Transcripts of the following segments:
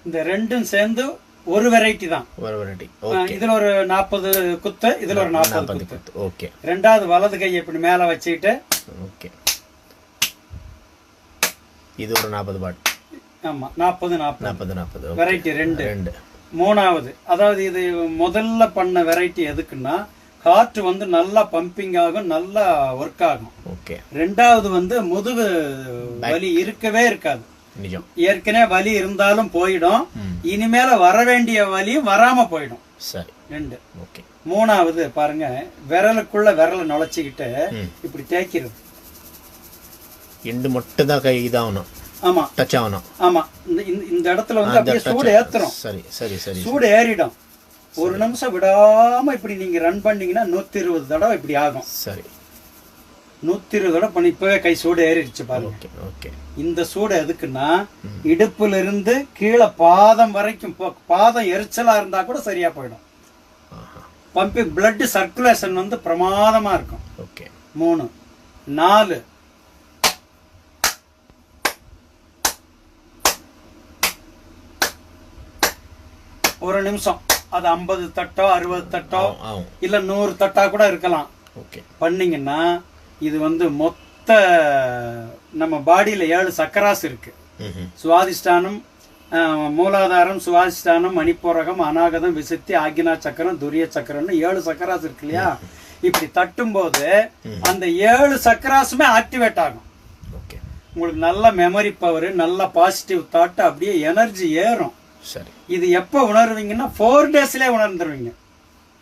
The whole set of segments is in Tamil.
இந்த ரெண்டும் சேர்ந்து ஒரு வெரைட்டி தான். ஒரு வெரைட்டி. ஓகே. இதுல ஒரு 40 குத்து, இதுல ஒரு 40 குத்து. ஓகே. ரெண்டாவது வலது கை இப்படி மேல வச்சுக்கிட்டு. ஓகே. இது ஒரு 40 பாட். ஆமா 40 வெரைட்டி ரெண்டு. மூணாவது, அதாவது இது முதல்ல பண்ண வெரைட்டி எதுக்குன்னா ஹார்ட் வந்து நல்லா பம்பிங் ஆகும், நல்லா ஒர்க் ஆகும். ஓகே. ரெண்டாவது வந்து முதுகு வலி இருக்கவே இருக்காது. ஏற்கனவே வலி இருந்தாலும் போயிடும், இனிமேல வர வேண்டிய வலியும் வராம போயிடும். சரி. ரெண்டு. ஓகே. மூணாவது பாருங்க, விரலுக்குள்ள விரலை நுழைச்சிக்கிட்டு இப்படி தேய்க்கிறது. எண்டு மட்டும் தான் கை இதாகணும். ஆமா, டச் ஆகணும். ஆமா, இந்த இடத்துல வந்து அப்படியே சூடு ஏத்துறோம். சரி சரி சரி. சூடு ஏறிடும். ஒரு நிமிஷம் விடாம இப்படி நீங்க ரன் பண்ணீங்கன்னா 120 தடவை இப்படி ஆகும். சரி. 120 தடவை பண்ணி இப்பவே கை சூடு ஏறிடுச்சு பாருங்க. ஓகே. இந்த சூடு எதுக்குன்னா இடுப்புல இருந்து கீழே பாதம் வரைக்கும், பாதம் எரிச்சலா இருந்தா கூட சரியா போயிடும். பம்பிங் பிளட் சர்க்குலேஷன் வந்து பிரமாதமா இருக்கும். ஓகே. 3 4 ஒரு நிமிஷம். அது 50 தட்டோ 60 தட்டோ இல்ல 100 தட்டா கூட இருக்கலாம். பண்ணீங்கன்னா இது வந்து மொத்த நம்ம பாடியில 7 சக்கராஸ் இருக்கு. சுவாதிஷ்டானம், மூலாதாரம், சுவாதிஷ்டானம், மணிப்பூரகம், அநாகதம், விசுத்தி, ஆக்ஞா சக்கரம், துரிய சக்கரம்னு 7 சக்கராஸ் இருக்கு இல்லையா? இப்படி தட்டும் போது அந்த 7 சக்கராஸுமே ஆக்டிவேட் ஆகும். உங்களுக்கு நல்ல மெமரி பவர், நல்ல பாசிட்டிவ் தாட், அப்படியே எனர்ஜி ஏறும். சரி. இது எப்ப உணர்வீங்கன்னா 4 டேஸ்லயே உணர்ந்துருவீங்க.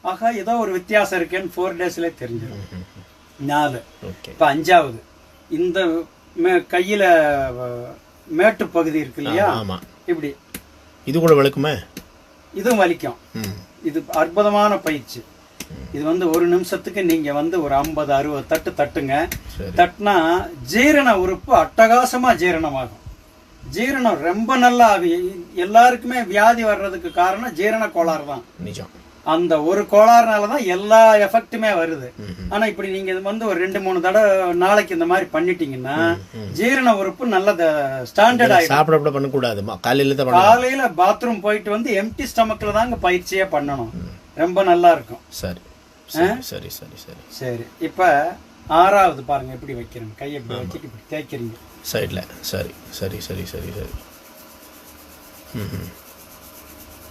ஆகா, ஏதோ ஒரு வித்தியாசம் இருக்கேன்னு 4 டேஸ்லயே தெரிஞ்சிடும். 4. இப்ப 5வது, இந்த கையில மேட்டு பகுதி இருக்கு இல்லையா? இப்படி இது கூட வலிக்குமே. இதுவும் வலிக்கும். இது அற்புதமான பயிற்சி. இது வந்து ஒரு நிமிஷத்துக்கு நீங்க வந்து ஒரு 50-60 தட்டு தட்டுங்க. தட்டுனா ஜீரண உறுப்பு அட்டகாசமா ஜீரணமாகும். ஜீரணம் ரொம்ப நல்லா ஆகும். எல்லாருக்குமே வியாதி வர்றதுக்கு காரணம் ஜீரண கோளாறு தான். நிஜம். அந்த ஒரு கோளாறுனாலதான் எல்லா எஃபெக்ட்டுமே வருது. ஆனா இப்படி நீங்க வந்து ஒரு 2-3 தடவை நாளைக்கு இந்த மாதிரி பண்ணிட்டீங்கன்னா ஜீரண உறுப்பு நல்ல ஸ்டாண்டர்ட் ஆயிடும். சாப்பிட பண்ண கூடாது. காலையில பாத்ரூம் போயிட்டு வந்து எம்டி ஸ்டமக்ல தாங்க பயிற்சியே பண்ணணும். ரொம்ப நல்லா இருக்கும். சரி சரி சரி சரி சரி. இப்ப 6வது பாருங்க, எப்படி வைக்கிறேன். கையை எப்படி வச்சுட்டு இப்படி தேய்க்கிறீங்க சைட்ல. சரி சரி சரி சரி சரி.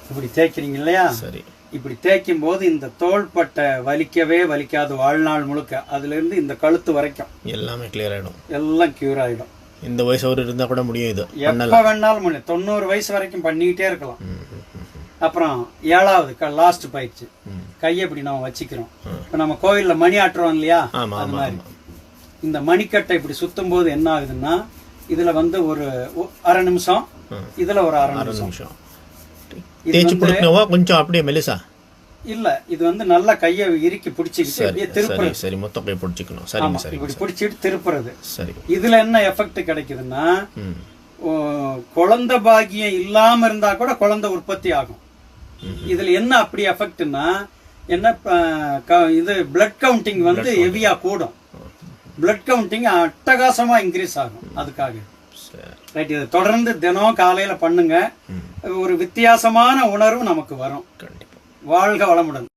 இப்படி தேய்க்கிறீங்க இல்லையா? சரி. இப்படி தேய்க்கும் போது இந்த தோள்பட்டை வலிக்கவே வலிக்காது வாழ்நாள் முழுக்க. அதுல இருந்து இந்த கழுத்து வரைக்கும் எல்லாமே கிளியர் ஆயிடும். எல்லாம் கியூர் ஆயிடும். இந்த வயசு ஒரு இருந்தா கூட முடியும். இது எப்ப வேணாலும் முடியும். 90 வயசு வரைக்கும் பண்ணிக்கிட்டே இருக்கலாம். அப்புறம் 7வது லாஸ்ட் பயிற்சி, கையை இப்படி நம்ம வச்சுக்கிறோம். இப்ப நம்ம கோயில்ல மணி ஆட்டுறோம் இல்லையா? அது மாதிரி இந்த மணிக்கட்டை இப்படி சுத்தும் போது என்ன ஆகுதுன்னா, இதுல வந்து ஒரு அரை நிமிஷம், இதுல ஒரு அரை நிமிஷம் கொஞ்சம் அப்படியே மெலிசா இல்ல, இது வந்து நல்லா கையை இறுக்கி பிடிச்சிக்கிட்டு திருப்புறது. சரி, மொத்த கையை பிடிச்சிக்கணும். சரி, இப்படி பிடிச்சிட்டு திருப்புறது. சரி. இதுல என்ன எஃபெக்ட் கிடைக்குதுன்னா, குழந்தை பாக்கியம் இல்லாம இருந்தா கூட குழந்தை உற்பத்தி ஆகும். இதுல என்ன அப்படி எஃபெக்ட்னா, என்ன இது பிளட் கவுண்டிங் வந்து ஹெவியா கூடும். பிளட் கவுண்டிங் அட்டகாசமா இன்க்ரீஸ் ஆகும். அதுக்காக ரைட். இதை தொடர்ந்து தினம் காலையில பண்ணுங்க. ஒரு வித்தியாசமான உணர்வு நமக்கு வரும். வாழ்க வளமுடன்.